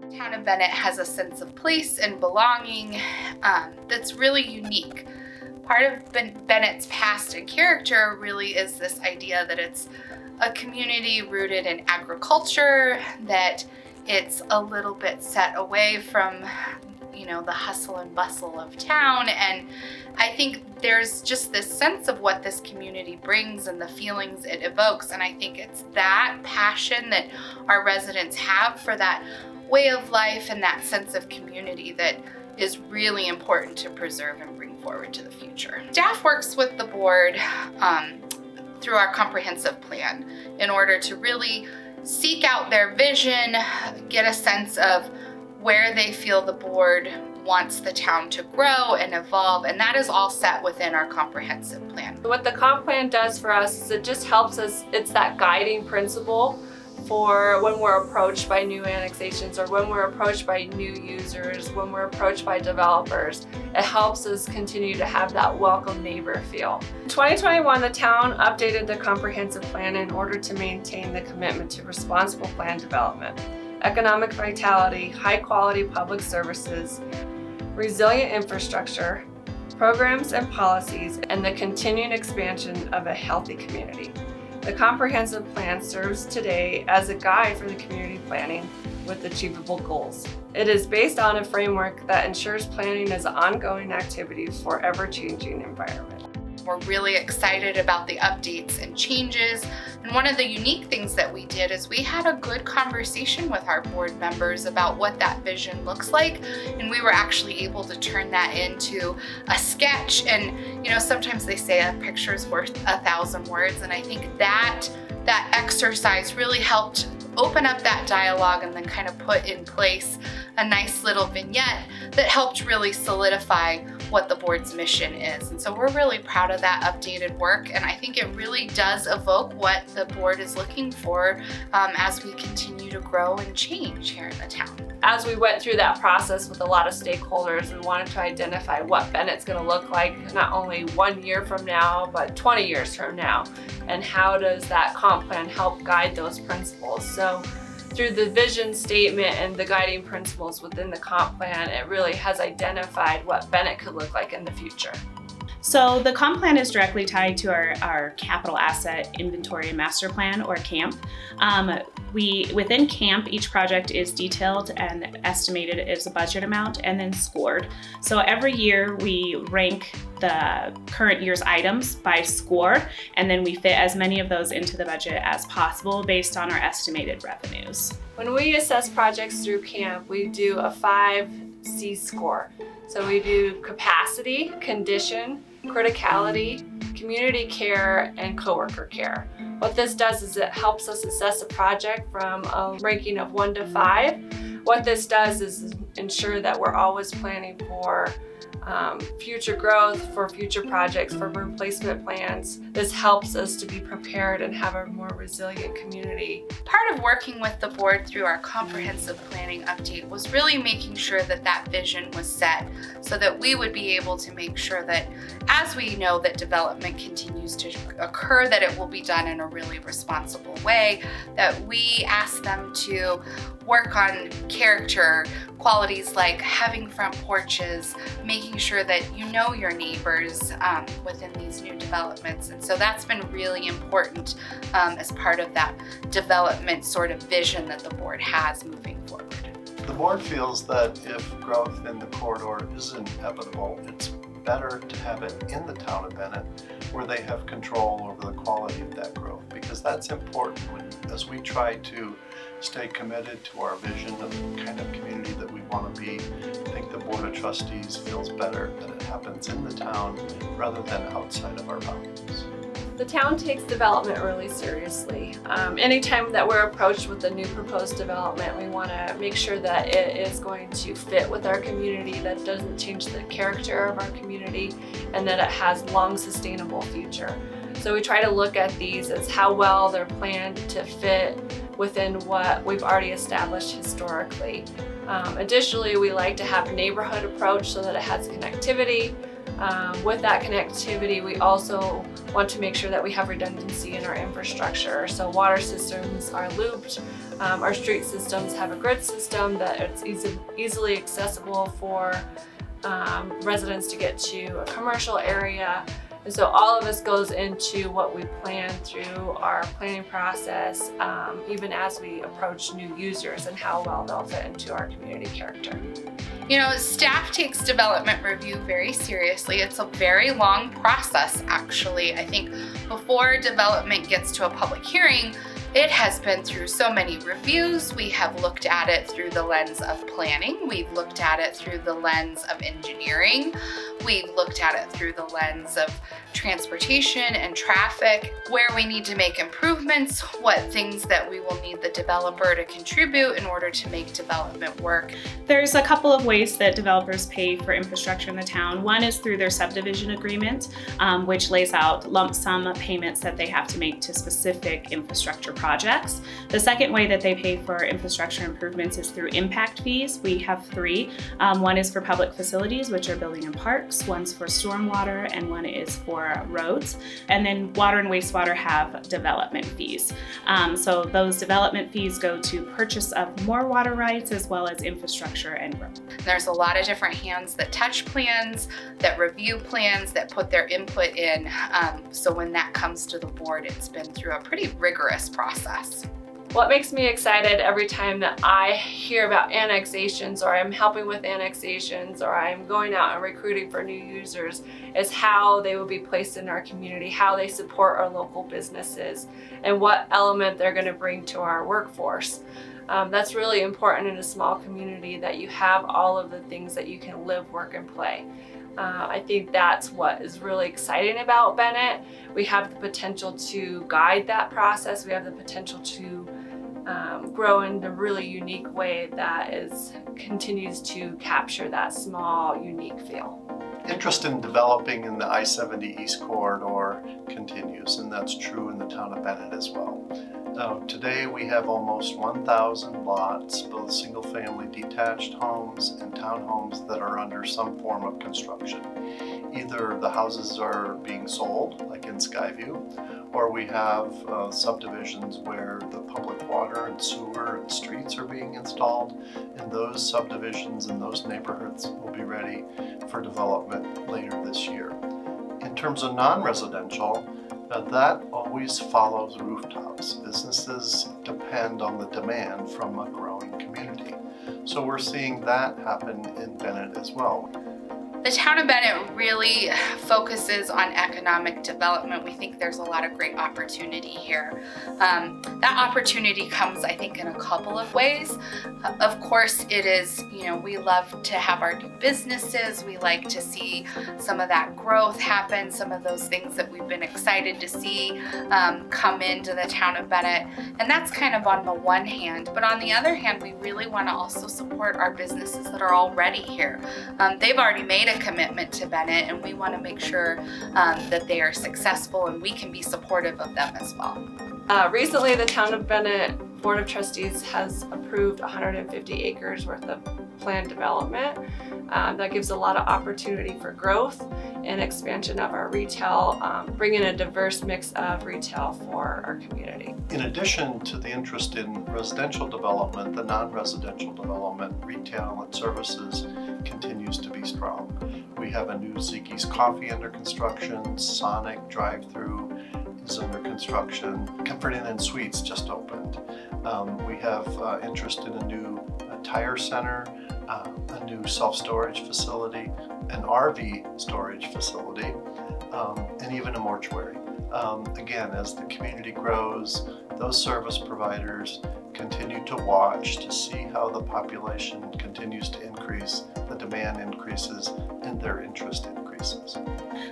The town of Bennett has a sense of place and belonging that's really unique. Part of Bennett's past and character really is this idea that it's a community rooted in agriculture, that it's a little bit set away from the hustle and bustle of town. And I think there's just this sense of what this community brings and the feelings it evokes. And I think it's that passion that our residents have for that way of life and that sense of community that is really important to preserve and bring forward to the future. Staff works with the board through our comprehensive plan in order to really seek out their vision, get a sense of where they feel the board wants the town to grow and evolve, and that is all set within our comprehensive plan. What the comp plan does for us is it just helps us, it's that guiding principle for when we're approached by new annexations or when we're approached by new users, when we're approached by developers. It helps us continue to have that welcome neighbor feel. In 2021, the town updated the comprehensive plan in order to maintain the commitment to responsible plan development, economic vitality, high quality public services, resilient infrastructure, programs and policies, and the continued expansion of a healthy community. The comprehensive plan serves today as a guide for the community planning with achievable goals. It is based on a framework that ensures planning is an ongoing activity for ever-changing environment. We're really excited about the updates and changes. And one of the unique things that we did is we had a good conversation with our board members about what that vision looks like. And we were actually able to turn that into a sketch. And sometimes they say a picture is worth 1,000 words. And I think that exercise really helped open up that dialogue and then kind of put in place a nice little vignette that helped really solidify what the board's mission is. And so we're really proud of that updated work, and I think it really does evoke what the board is looking for as we continue to grow and change here in the town. As we went through that process with a lot of stakeholders, we wanted to identify what Bennett's going to look like not only 1 year from now, but 20 years from now, and how does that comp plan help guide those principles. So through the vision statement and the guiding principles within the comp plan, it really has identified what Bennett could look like in the future. So the comp plan is directly tied to our capital asset inventory and master plan, or CAMP. Within CAMP, each project is detailed and estimated as a budget amount and then scored. So every year we rank the current year's items by score, and then we fit as many of those into the budget as possible based on our estimated revenues. When we assess projects through CAMP, we do a 5C score. So we do capacity, condition, criticality, community care, and coworker care. What this does is it helps us assess a project from a ranking of 1 to 5. What this does is ensure that we're always planning for future growth, for future projects, for replacement plans. This helps us to be prepared and have a more resilient community. Part of working with the board through our comprehensive planning update was really making sure that that vision was set so that we would be able to make sure that as we know that development continues to occur, that it will be done in a really responsible way, that we ask them to work on character, qualities like having front porches, making sure that you know your neighbors within these new developments. And so that's been really important as part of that development sort of vision that the board has moving forward. The board feels that if growth in the corridor is inevitable, it's better to have it in the town of Bennett where they have control over the quality of that growth, because that's important as we try to stay committed to our vision of the kind of community that we want to be. I think the Board of Trustees feels better that it happens in the town rather than outside of our boundaries. The town takes development really seriously. Anytime that we're approached with a new proposed development, we want to make sure that it is going to fit with our community, that it doesn't change the character of our community, and that it has long sustainable future. So we try to look at these as how well they're planned to fit within what we've already established historically. Additionally, we like to have a neighborhood approach so that it has connectivity. With that connectivity, we also want to make sure that we have redundancy in our infrastructure. So water systems are looped, Our street systems have a grid system that it's easily accessible for residents to get to a commercial area. And so all of this goes into what we plan through our planning process, even as we approach new users and how well they'll fit into our community character. You know, staff takes development review very seriously. It's a very long process, actually. I think before development gets to a public hearing, it has been through so many reviews. We have looked at it through the lens of planning. We've looked at it through the lens of engineering. We've looked at it through the lens of transportation and traffic, where we need to make improvements, what things that we will need the developer to contribute in order to make development work. There's a couple of ways that developers pay for infrastructure in the town. One is through their subdivision agreement, which lays out lump sum payments that they have to make to specific infrastructure projects. The second way that they pay for infrastructure improvements is through impact fees. We have three. One is for public facilities, which are building and parks. One's for stormwater, and one is for roads. And then water and wastewater have development fees. So those development fees go to purchase of more water rights as well as infrastructure and growth. There's a lot of different hands that touch plans, that review plans, that put their input in. So when that comes to the board, it's been through a pretty rigorous process. What makes me excited every time that I hear about annexations, or I'm helping with annexations, or I'm going out and recruiting for new users, is how they will be placed in our community, how they support our local businesses, and what element they're going to bring to our workforce. That's really important in a small community, that you have all of the things that you can live, work, and play. I think that's what is really exciting about Bennett. We have the potential to guide that process. We have the potential to grow in a really unique way that continues to capture that small, unique feel. Interest in developing in the I-70 East Corridor continues, and that's true in the town of Bennett as well. Today we have almost 1,000 lots, both single-family detached homes and townhomes, that are under some form of construction. Either the houses are being sold, like in Skyview, or we have subdivisions where the public water and sewer and streets are being installed, and those subdivisions and those neighborhoods will be ready for development later this year. In terms of non-residential, that always follows rooftops. Businesses depend on the demand from a growing community. So we're seeing that happen in Bennett as well. The town of Bennett really focuses on economic development. We think there's a lot of great opportunity here. That opportunity comes, I think, in a couple of ways. Of course, it is, we love to have our new businesses. We like to see some of that growth happen, some of those things that we've been excited to see come into the town of Bennett. And that's kind of on the one hand. But on the other hand, we really want to also support our businesses that are already here. They've already made a commitment to Bennett, and we want to make sure that they are successful and we can be supportive of them as well. Recently, the town of Bennett Board of Trustees has approved 150 acres worth of planned development. That gives a lot of opportunity for growth and expansion of our retail, bringing a diverse mix of retail for our community. In addition to the interest in residential development, the non-residential development, retail and services continues to be strong. We have a new Ziggy's Coffee under construction, Sonic drive-through is under construction, Comfort Inn and Suites just opened. We have interest in a new tire center, a new self-storage facility, an RV storage facility, and even a mortuary. Again, as the community grows, those service providers continue to watch to see how the population continues to increase, the demand increases, and their interest increases.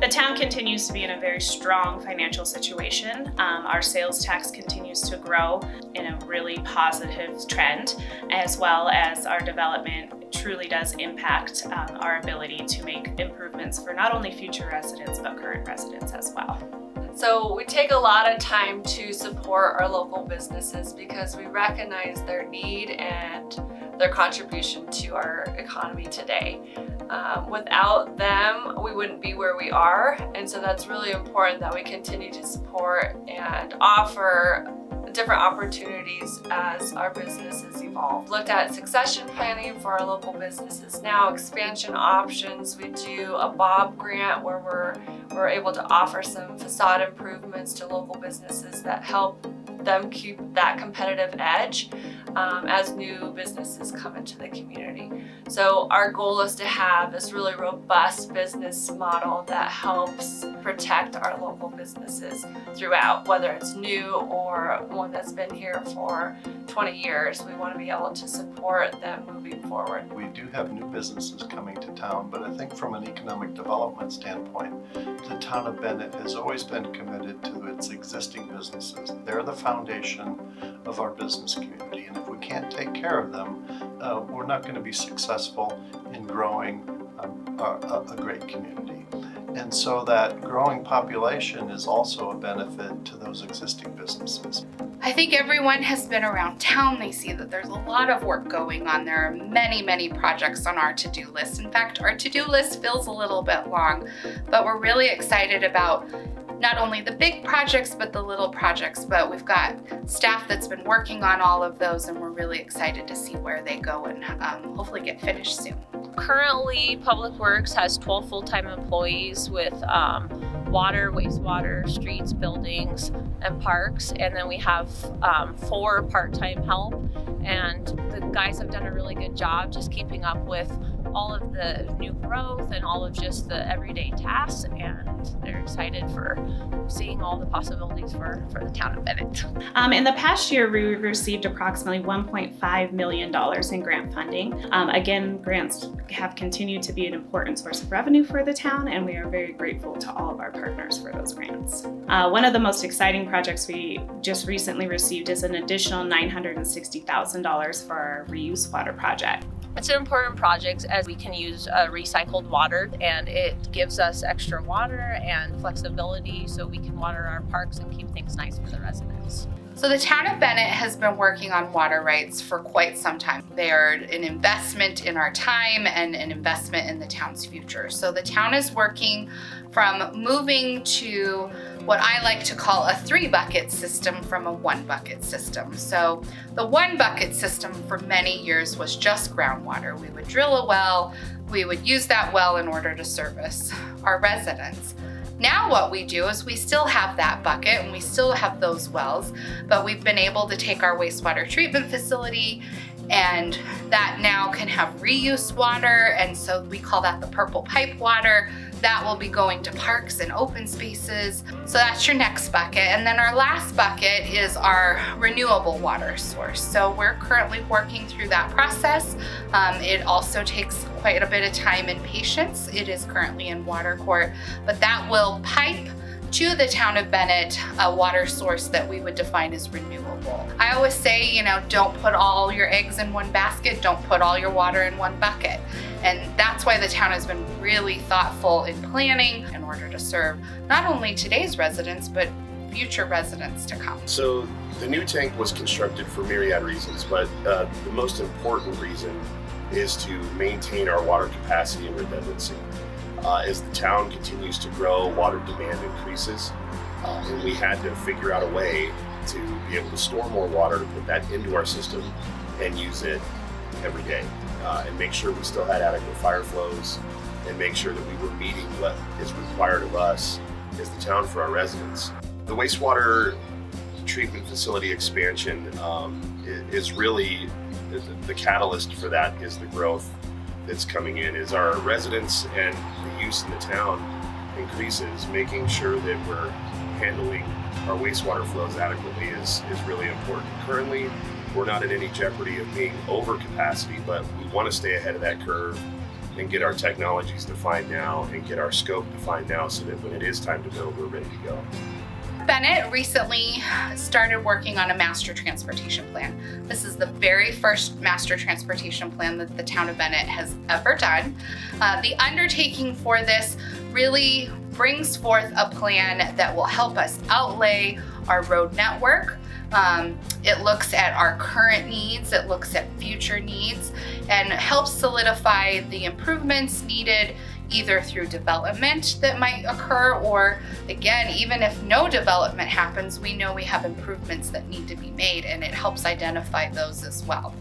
The town continues to be in a very strong financial situation. Our sales tax continues to grow in a really positive trend, as well as our development truly does impact our ability to make improvements for not only future residents, but current residents as well. So we take a lot of time to support our local businesses because we recognize their need and their contribution to our economy today. Without them, we wouldn't be where we are, and so that's really important that we continue to support and offer different opportunities as our businesses evolve. Looked at succession planning for our local businesses now, expansion options. We do a BOB grant where we're able to offer some facade improvements to local businesses that help them keep that competitive edge as new businesses come into the community. So our goal is to have this really robust business model that helps protect our local businesses throughout, whether it's new or one that's been here for 20 years. We want to be able to support them moving forward. We do have new businesses coming to town, but I think from an economic development standpoint, the town of Bennett has always been committed to its existing businesses. They're the foundation of our business community, and if we can't take care of them, we're not going to be successful in growing a great community. And so that growing population is also a benefit to those existing businesses. I think everyone has been around town. They see that there's a lot of work going on. There are many, many projects on our to-do list. In fact, our to-do list feels a little bit long, but we're really excited about not only the big projects, but the little projects. But we've got staff that's been working on all of those, and we're really excited to see where they go and hopefully get finished soon. Currently, Public Works has 12 full-time employees with water, wastewater, streets, buildings, and parks. And then we have 4 part-time help. And the guys have done a really good job just keeping up with all of the new growth and all of just the everyday tasks. And they're excited for seeing all the possibilities for the town of Bennett. In the past year, we received approximately $1.5 million in grant funding. Again, grants have continued to be an important source of revenue for the town, and we are very grateful to all of our partners for those grants. One of the most exciting projects we just recently received is an additional $960,000 for our reuse water project. It's an important project as we can use recycled water, and it gives us extra water and flexibility so we can water our parks and keep things nice for the residents. So the town of Bennett has been working on water rights for quite some time. They are an investment in our time and an investment in the town's future. So the town is working from moving to what I like to call a 3-bucket system from a 1-bucket system. So the 1-bucket system for many years was just groundwater. We would drill a well, we would use that well in order to service our residents. Now what we do is we still have that bucket and we still have those wells, but we've been able to take our wastewater treatment facility and that now can have reuse water, and so we call that the purple pipe water. That will be going to parks and open spaces. So that's your next bucket. And then our last bucket is our renewable water source. So we're currently working through that process. It also takes quite a bit of time and patience. It is currently in water court, but that will pipe to the town of Bennett a water source that we would define as renewable. I always say, don't put all your eggs in one basket, don't put all your water in one bucket. And that's why the town has been really thoughtful in planning in order to serve not only today's residents, but future residents to come. So the new tank was constructed for myriad reasons, but the most important reason is to maintain our water capacity and redundancy. As the town continues to grow, water demand increases, and we had to figure out a way to be able to store more water, to put that into our system and use it every day, and make sure we still had adequate fire flows, and make sure that we were meeting what is required of us as the town for our residents. The wastewater treatment facility expansion is really the catalyst for that. Is the growth that's coming in. As our residents and the use in the town increases, making sure that we're handling our wastewater flows adequately is really important. Currently, we're not in any jeopardy of being over capacity, but we want to stay ahead of that curve and get our technologies defined now and get our scope defined now so that when it is time to build, we're ready to go. Bennett recently started working on a master transportation plan. This is the very first master transportation plan that the town of Bennett has ever done. The undertaking for this really brings forth a plan that will help us outlay our road network. It looks at our current needs, it looks at future needs, and helps solidify the improvements needed either through development that might occur, or again, even if no development happens, we know we have improvements that need to be made, and it helps identify those as well.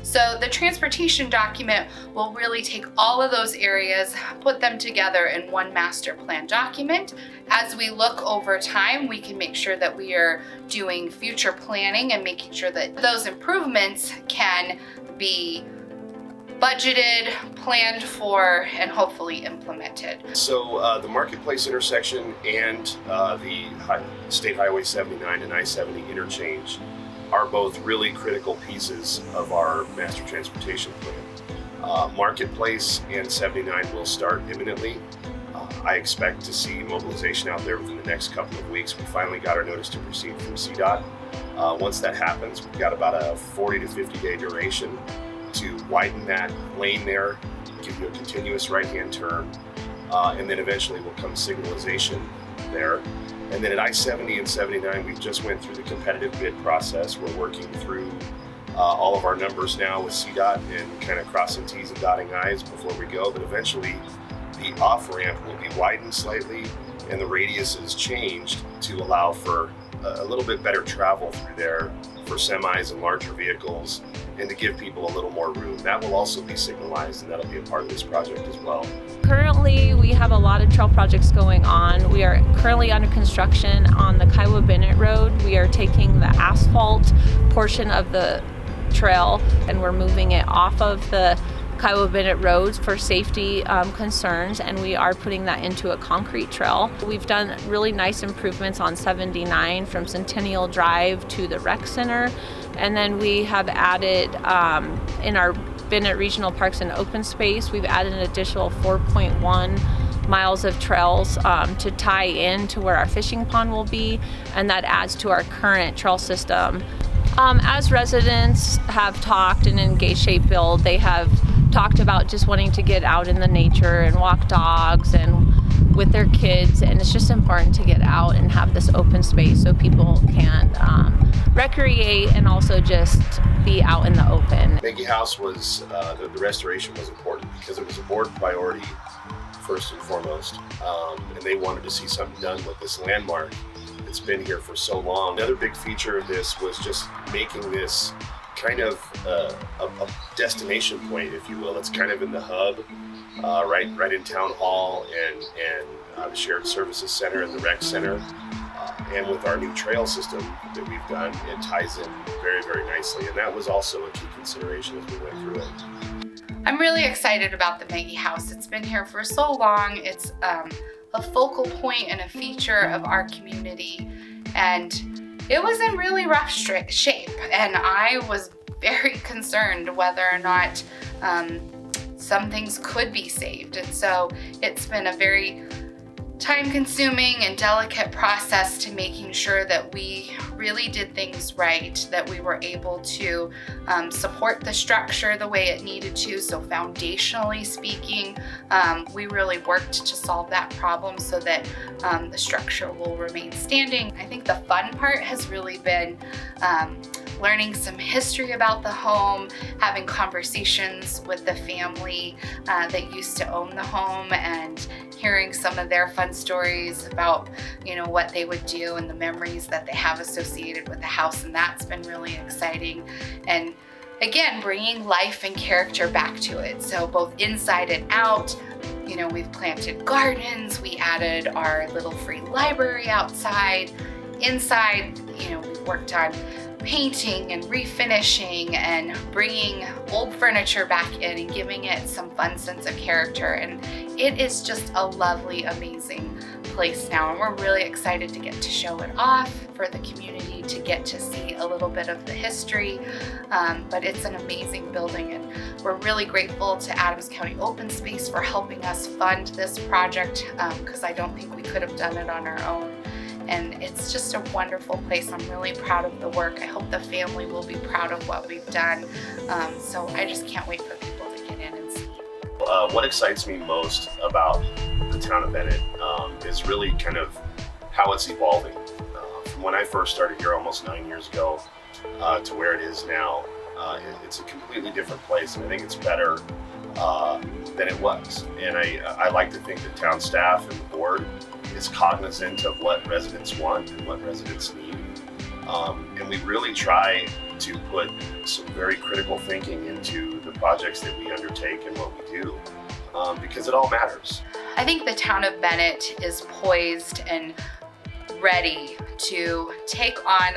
So the transportation document will really take all of those areas, put them together in one master plan document. As we look over time, we can make sure that we are doing future planning and making sure that those improvements can be budgeted, planned for, and hopefully implemented. So the Marketplace intersection and the State Highway 79 and I-70 interchange are both really critical pieces of our master transportation plan. Marketplace and 79 will start imminently. I expect to see mobilization out there within the next couple of weeks. We finally got our notice to proceed from CDOT. Once that happens, we've got about a 40 to 50 day duration to widen that lane there, give you a continuous right-hand turn, and then eventually will come signalization there. And then at I-70 and 79, we just went through the competitive bid process. We're working through all of our numbers now with CDOT and kind of crossing T's and dotting I's before we go. But eventually, the off-ramp will be widened slightly and the radius is changed to allow for a little bit better travel through there for semis and larger vehicles, and to give people a little more room. That will also be signalized, and that'll be a part of this project as well. Currently, we have a lot of trail projects going on. We are currently under construction on the Kiowa-Bennett Road. We are taking the asphalt portion of the trail and we're moving it off of the Kiowa-Bennett roads for safety concerns, and we are putting that into a concrete trail. We've done really nice improvements on 79 from Centennial Drive to the rec center, and then we have added in our Bennett Regional Parks and Open Space, we've added an additional 4.1 miles of trails to tie in to where our fishing pond will be, and that adds to our current trail system. As residents have talked and engaged Shape Build, they have talked about just wanting to get out in the nature and walk dogs and with their kids, and it's just important to get out and have this open space so people can recreate and also just be out in the open. Maggie House was, the restoration was important because it was a board priority first and foremost, and they wanted to see something done with this landmark. It's been here for so long. Another big feature of this was just making this kind of a destination point, if you will. It's kind of in the hub, right in Town Hall and the Shared Services Center and the Rec Center. And with our new trail system that we've done, it ties in very, very nicely. And that was also a key consideration as we went through it. I'm really excited about the Maggie House. It's been here for so long. It's a focal point and a feature of our community, and it was in really rough shape, and I was very concerned whether or not some things could be saved. And so it's been a very time-consuming and delicate process to making sure that we really did things right, that we were able to support the structure the way it needed to. So foundationally speaking, we really worked to solve that problem so that the structure will remain standing. I think the fun part has really been learning some history about the home, having conversations with the family that used to own the home, and hearing some of their fun stories about, you know, what they would do and the memories that they have associated with the house. And that's been really exciting. And again, bringing life and character back to it. So both inside and out, you know, we've planted gardens, we added our little free library outside. Inside, you know, we've worked on painting and refinishing and bringing old furniture back in and giving it some fun sense of character. And it is just a lovely, amazing place now. And we're really excited to get to show it off for the community to get to see a little bit of the history. But it's an amazing building, and we're really grateful to Adams County Open Space for helping us fund this project, because I don't think we could have done it on our own. And it's just a wonderful place. I'm really proud of the work. I hope the family will be proud of what we've done. So I just can't wait for people to get in and see. What excites me most about the town of Bennett is really kind of how it's evolving. From when I first started here almost 9 years ago to where it is now, it's a completely different place, and I think it's better than it was. And I like to think that town staff and the board is cognizant of what residents want and what residents need. And we really try to put some very critical thinking into the projects that we undertake and what we do, because it all matters. I think the town of Bennett is poised and ready to take on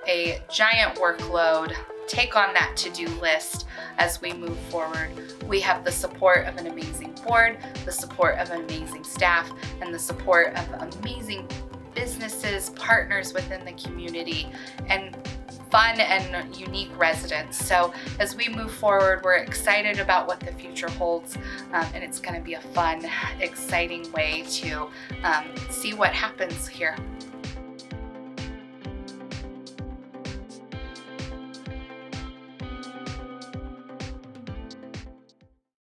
a giant workload, take on that to-do list as we move forward. We have the support of an amazing board, the support of an amazing staff, and the support of amazing businesses, partners within the community, and fun and unique residents. So as we move forward, we're excited about what the future holds, and it's going to be a fun, exciting way to see what happens here.